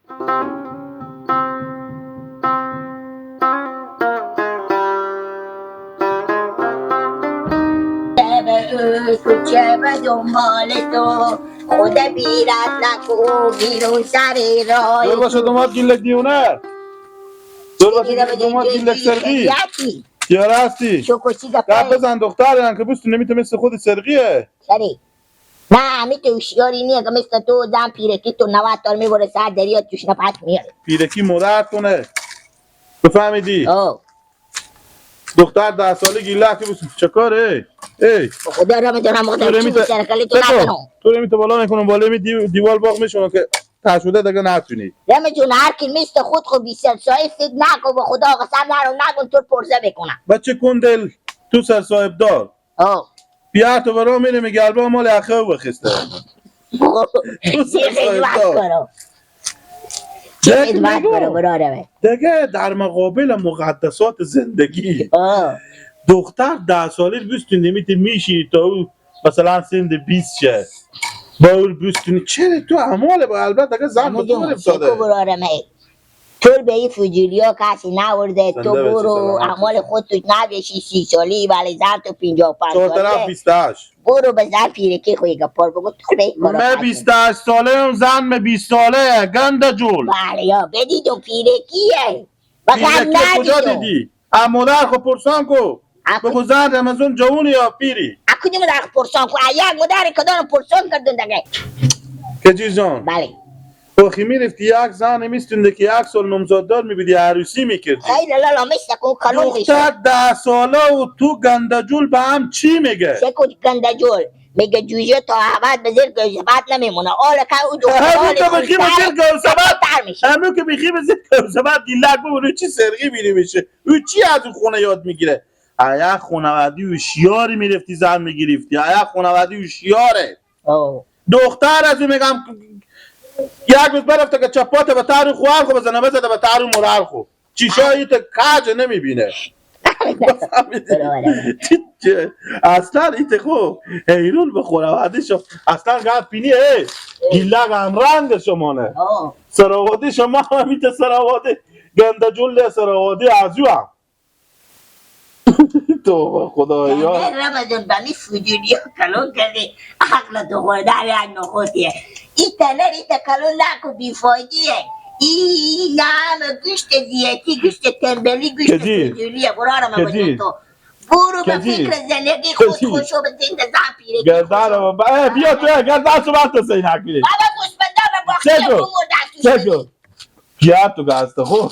کوچه به دنبال تو خود بیرد نکو بیرون سر رای دور باشه دومات گیلک دیونه دور باشه دومات گیلک سرقی کیاره هستی؟ گپ بزن دختر که بوست نمیته مثل خود سرقیه سری نه همی تو هوشیاری نیه که مثل تو زن پیرکی تو 90 تا میبره سر دریا توش نپت میاره پیرکی مادرت کنه بفهمیدی؟ دختر 10 ساله گیلک بوست چه کاره؟ ای خدا را میدونم مقدر چی بود سرکلی تو نکنم تو نمیته بالا میکنم بالا می دیوال باغ میشونم که تشوده دیگه نتونی نمیتونه هر کی مثل خود خود 20 سال فکر نکن به خدا قسم نرو نکن تو پرزه بکنم بچه کندل تو سر صاحب دار پیار تو برا میره میگه البا مال اخه بخسته تو سر صاحب دار دیگه در مقابل مقدسات زندگی دختر 10 ساله بیستون نمیته میشی تا او مثلا سند 20 شه با او بیستونی چرا تو اعمال با البته دیگه زن به تو افتاده تو به این فجوری ها کسی نورده تو برو اعمال خود تو نبشی 30 سالی ولی زن تو 55 ساله چهارطرف 28 برو به زن پیرکی خوی گپار بگو تو به این کارا من 28 ساله هم زن من 20 ساله گنده جول بله یا بدید و پیرکیه پیرکی کجا دیدی؟ مادر خو پرسان کو بگو زن رمزون جوونی یا پیری اکنی مادر خو پرسان کو یک مادر کدان پرسان کردن دگه که چیز جان؟ بله توخی میرفتی یک زن میستونده که 1 سال نمزاددار میبیدی عروسی میکردی خیلی لالا مثل کن کلون بشه دختر 10 ساله و تو گنده جول به هم چی میگه؟ چه کن گنده جول میگه جوجه تا عبد به زیر گوزبت نمیمونه آله که او دخترال همون که بخی به زیر گوزبت گیلک ببونه چی سرقی میری میشه او چی از اون خونه یاد میگیره ایا خونوادی هوشیاری میرفتی زن میگرفتی ایا خونوادی هوشیاره دختر از اون میگم یک روز برفته که چپاته به تارو خوار خو بزنه بزده به تارو مرار خو چیشایی تا کج نمیبینه اصلا ایت خوب حیرون به خونواده شو اصلا گفت بینی گیلک هم رنگ شمانه سراواده شما هم ایت سراواده گنده جل سراواده ازو هم تو خدایا رمضان بمی فجوری ها کلون کردی عقل تو خوردر یک نخوتیه این تنر ایتا کلون نکو بیفایدیه این همه گوشت زیتی گوشت تنبلی گوشت فجوریه برارم بجن تو برو به فکر زندگی خود خوشو به زنده زن پیره گردارم بیا تو گردار تو وقت سینک بیره بابا گوشبندار باختی رو مرد چکو کیا تو گسته خو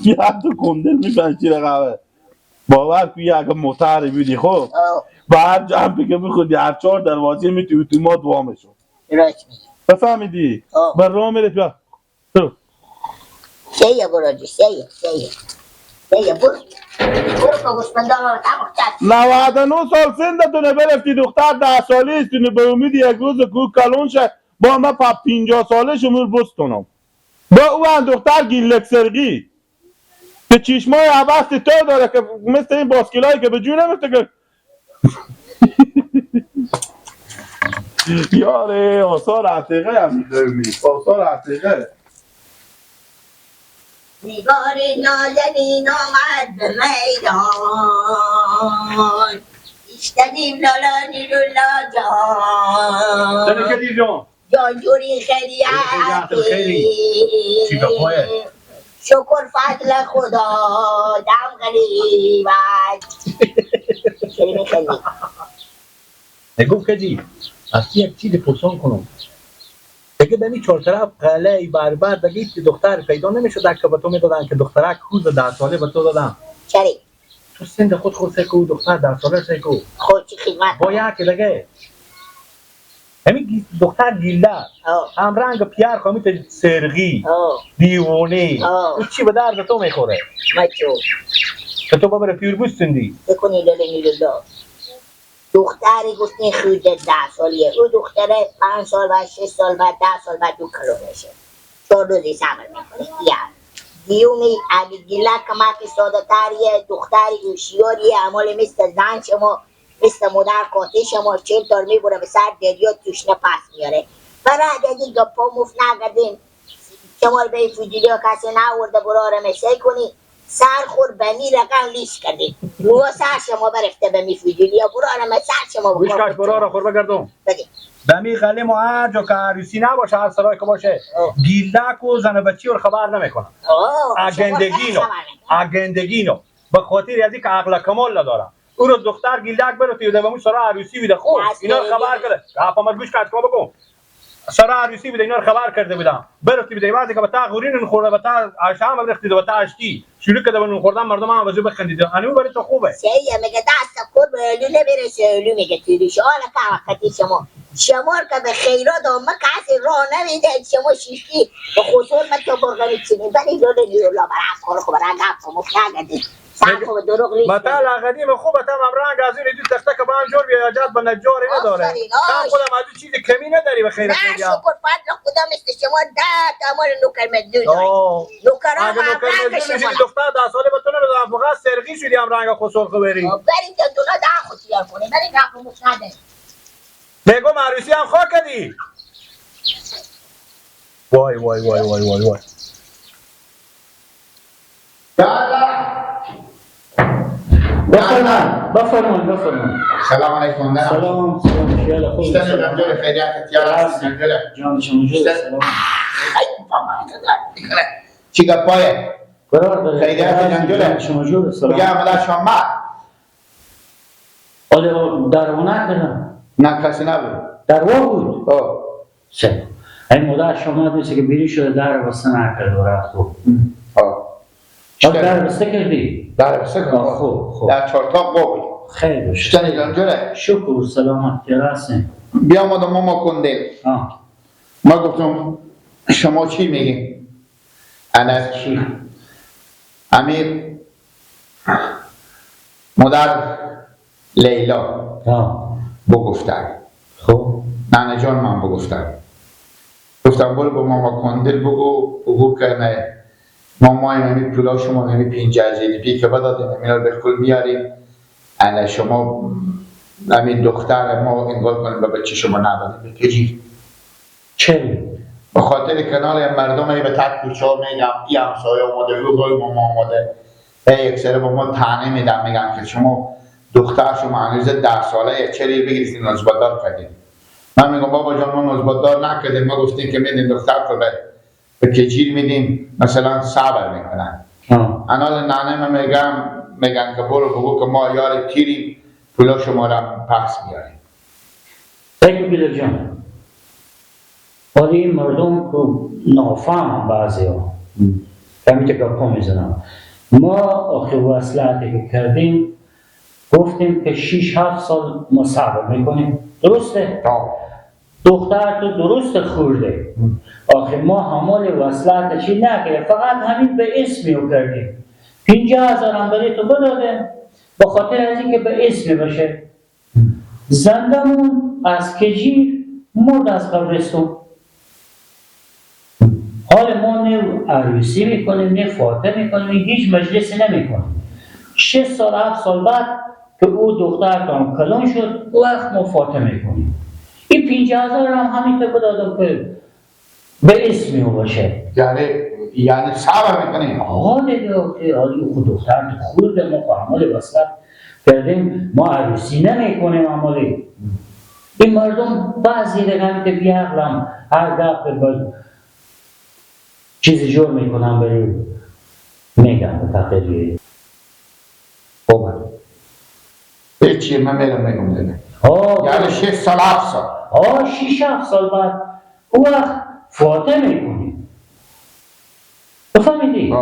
کیا تو کندل میفن چی رقمه باور کوی اگه موتر بیدی خب با هر جمعی که میخودی هر 4 دروازه میتونی اتومات وامشون بفهمیدی؟ بر راه میره بیا برو سیه برو جو سیه برو که گوشبندار رو تبخ چد 99 سال سندتونه برفتی دختر 10 ساله استونه به امید یک روز کو کلون شه با من 50 ساله شمور بستونم با او دختر گیلک سرقی که چشمای عبست تو داره که مثل این باسکلایی که به جو نمیفته که یاره آثار عتیقه هم میخوایی آثار عتیقه نگار نازنین آمد به میدان ایستدیم لالا نیرولا جان چنه که دیر جان؟ جان جوری خیلی شکر فضل خدا دم غریبت شریف خیلی نگفت کجی از یک چیز پرسان کنم دیگه دمی 4 طرف قله بربر دیگه هیچ دختر پیدا نمیشد که به تو میدادن که دخترک خوز 10 ساله به تو دادن چری؟ تو سند خود سکو دختر 10 ساله سکو خود چی خدمت با یک دیگه همین دختر گیله هم رنگ پیار خوامیت سرگی دیوونه چی به درد تو میخوره مچو که تو ببره پیر بستندی بکنی لیلا دختری گفتین خود 10 سالیه او دختره 5 سال بعد 6 سال بعد 10 سال بعد 2 کلو میشه 4 روزی صبر میکنه دیومی اگه گیله کمک ساده تریه دختری هوشیاریه عمال مثل زن شما مثل مادر قاطع شما 40 تا میبره به سر دریا توش نپس میاره برای اگه گپا مفت نگردیم شما رو به این فضولی ها کسی نورده برا رو مسیح کنی سر خور به می رقم لیش کردی رو سر شما برفته به می فضولی ها برا رو مسیح شما گوش کاش برا رو خور بگردم بگی دمی خلی ما هر جا که عروسی نباشه هر سرای که باشه گیلک و زن و بچی رو خبر نمیکنم اگندگینو به خاطر از اینکه عقل کمال ندارم او رو دختر گیلک برو به اون سرا عروسی بیده خوب اینا رو خبر کرده گپا من گوش کاش بگم سرا عروسی بیده اینا رو خبر کرده بودم برفتی بیده بعضی که به تا غورین خورده به تا عشام برختی به تا اشتی شروع کرده به خوردن مردم هم وجه بخندید همین برای تو خوبه سیه میگه دست کن به علو نمیرسه علو میگه تیریش حالا که وقتی شما که به خیرات آمه کسی راه نمیده شما شیشتی به خصوص من تو برگانی چینی بلی دو نیولا برای افکار خوب برای گفت و مفنگدی سرکو به دروغ ریش مثلا قدیم خوب تام رنگ از این دو تخته که با هم جور بیا جات به نجاری نداره هم خودم از چیز کمی نداری به خیر خیلی نه شکر فضل خدا مثل شما ده تمام نوکر مدون نوکران اگه نوکر مدون میشی دختر 10 ساله به تو نمیدونم فقط سرقی شدی هم رنگ خسرخ بری بریم دندونا ده خوشیار کنه بریم رفت و مفنده بگو عروسی هم خواه کردی وای وای وای وای وای وای بفرمان سلام علیکم. سلام خیال خوب جنجال خیریت تیار جنجال جان شما سلام چی گپایه قرار داره خیریت جنجال شما جور سلام بگه عملا شما آله درونه کردم نه کسی نبود دروا بود اوه سلام این مدر شما میشه که بیری شده در بسته نکرد و رفت در بسته کردی؟ در بسته کردی؟ خوب در چارتاق بود خیلی باشه چطوری جنجاله؟ شکر سلامت گرسیم بیا ما ماما کنده ما گفتم شما چی میگی؟ انا چی؟ امیر مادر لیلا بگفتن خب نانه جان من بگفتم گفتم برو با ماما کندل بگو که نه ماما نمی پولا شما نمی 50,000 روپیه که بدادیم نمی رو به کل میاریم انا شما نمی دختر ما انگار کنیم به بچه شما ندادیم بکجی چه؟ به خاطر کنال مردم به تک کوچه ها میگم ای همسایه آماده روی ماما آماده یک سره با ما تعنی میدم میگم که شما دختر شما هنوز 10 ساله چری بگیرید نزباددار کردیم من میگم بابا جان ما نزباددار نکردیم ما گفتیم که میدیم دختر رو به کجیر میدیم مثلا صبر میکنن انال نانه من میگن که برو بگو که ما یار تیریم پولا شما را پس میاریم بگو بیدر جان ولی این مردم که نافهم هم بعضی ها کمی تکاپا میزنم ما آخر وصلاتی که کردیم گفتیم که 6-7 سال ما صبر میکنیم درسته؟ دختر تو درست خورده آخر ما همال وصلت چی نکرده فقط همین به اسمی رو کردیم 50,000 هم برای تو بدادیم با خاطر از اینکه به اسمی باشه زندمون از کجیر مرد از قبرستون حال ما نه عروسی میکنیم نه فاتحه میکنیم هیچ مجلسی نمیکنیم 6 سال 7 سال بعد که او دختر کام کلان شد وقت ما فاتحه میکنیم این 50,000 هم همینطور بدادم که به اسمی او باشه یعنی صبر میکنیم حال خود دختر خورده ما با عمال وصلت کردیم ما عروسی نمیکنیم عمالی این مردم بعضی رقم که بیاقلم هر دفعه باید چیزی جور میکنم بری میگم به تقریبی خوبه هیچی من میگم دیگه یعنی 6 سال 7 سال 6-7 سال بعد او وقت فاتحه میکنیم بفهمیدی؟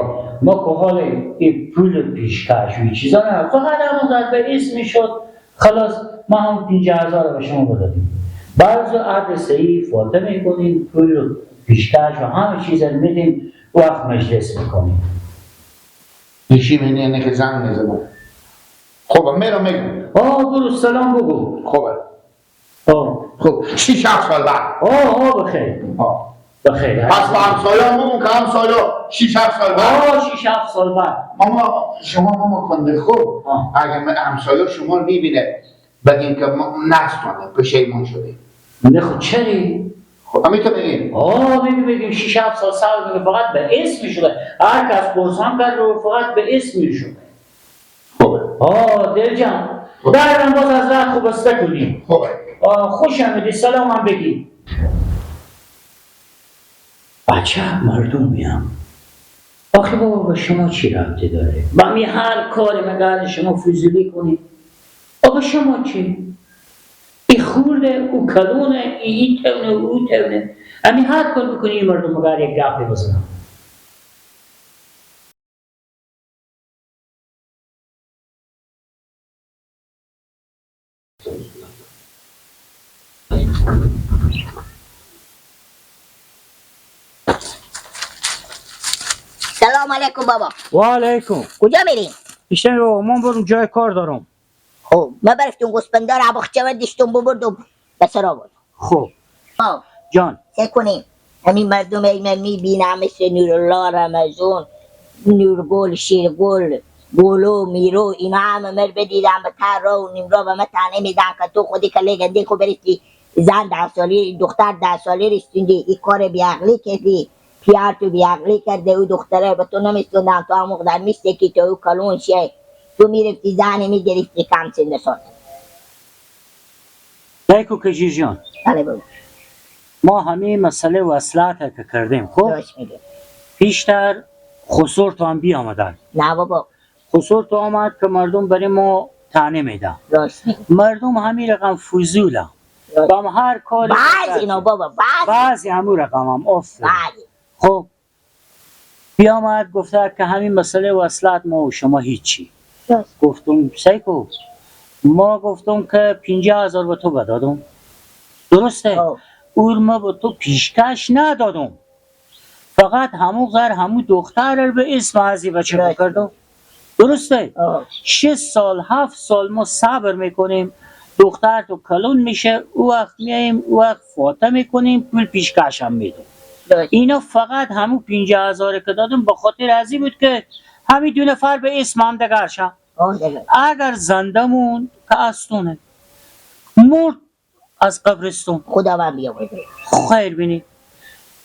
ما که حال این پول پیشکش و این چیزا نه فقط همون به اسمی شد خلاص ما هم 50,000 به شما بدادیم بعض عرض صحیح فاتحه میکنیم پول پیشکش و همه چیز میدیم وقت مجلس میکنیم ایشی منی که زن میزنم خوبه میگم برو سلام بگو خوبه خوب 6-7 سال بعد بخیر پس با همسایه هم بگم که همسایه 6-7 سال بعد 6-7 سال بعد شما کنده خوب اگر همسایه شما رو میبینه بگیم که نستانه پشیمون شده نه خود چری؟ خب همین تو بگیم. بگیم 6 7 سال صبر کنید فقط به اسم شده. هر کس پرسان کرد رو فقط به اسم شده. خوبه. دل جان درم باز از راه خوب است کنیم. خوبه. خوش آمدی سلام هم بگی. بچه مردم میام. آخه بابا به شما چی ربطی داره؟ با می هر کاری مگر شما فضولی کنید. آقا شما چی؟ ای خورده او کلونه ای تونه او تونه. امی هر کار بکنی مردم مگر یک گپی بزنم. سلام علیکم بابا. و علیکم. کجا میری؟ پیشتن رو من برم جای کار دارم. خب ما برفتیم گسپندار عباخچه و دشتم ببردم به سر آورد. خب خب جان چه کنیم؟ همین مردم ای من میبینم مثل نورالله رمزون، نورگل، شیرگل، گولو، میرو اینا همه مر بدیدم به تر را و نیمرا و من تنه میدن که تو خودی که لگنده خود برستی زن 10 سالی دختر 10 سالی رسوندی این کار بیعقلی کردی پیار تو بیعقلی کرده او دختره به تو نمیستوندن تو هم مقدر میسته که تو او کلون شه تو میرفتی زنی میگرفتی کم سن سال. دیکو کجی جان بله بابا ما همه مسئله وصلات که کردیم. خب راست میگه. پیشتر خسور تو هم بی آمدن. نه بابا خسور تو آمد که مردم برای ما تانه میدن. راست میگه. مردم همین رقم فضوله و هم هر کاری بعض اینا بابا بعضی همون رقم هم افت. بعضی خب بی آمد گفته که همین مسئله وصلات ما و شما هیچی. راست. گفتم سیکو ما گفتم که 50,000 به تو بدادم درسته؟ اول ما به تو پیشکش ندادم فقط همون غیر همون دختر رو به اسم ازی بچه بکردم درسته؟ 6 سال 7 سال ما صبر میکنیم دختر تو کلون میشه او وقت میاییم او وقت فاطمه میکنیم پول پیشکش هم میدم. اینا فقط همون 50,000 که دادم به خاطر ازی بود که همین 2 نفر به اسم هم دگر شم. اگر زندمون که استونه مرد از قبرستون خدا من بیاورده. خیر بینی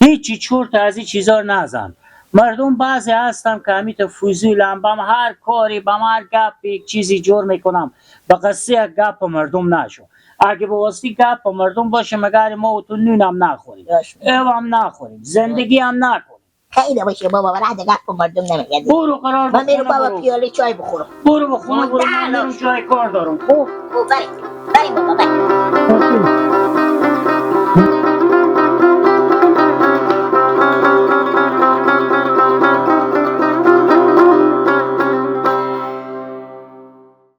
هیچی چورت از این چیزا نزن. مردم بعضی هستن که همیت فضولم بم هر کاری بم هر گپ یک چیزی جور میکنم به قصه یک گپ مردم نشو. اگه به واسطی گپ مردم باشه مگر ما و تو نونم نخوریم هم نخوریم زندگی هم نکنیم. خیلی باشه بابا برای گپ مردم نمیگه. برو قرار من میرم بابا پیاله چای بخورم. برو بخونه برو من جای کار دارم. بریم بابا بریم.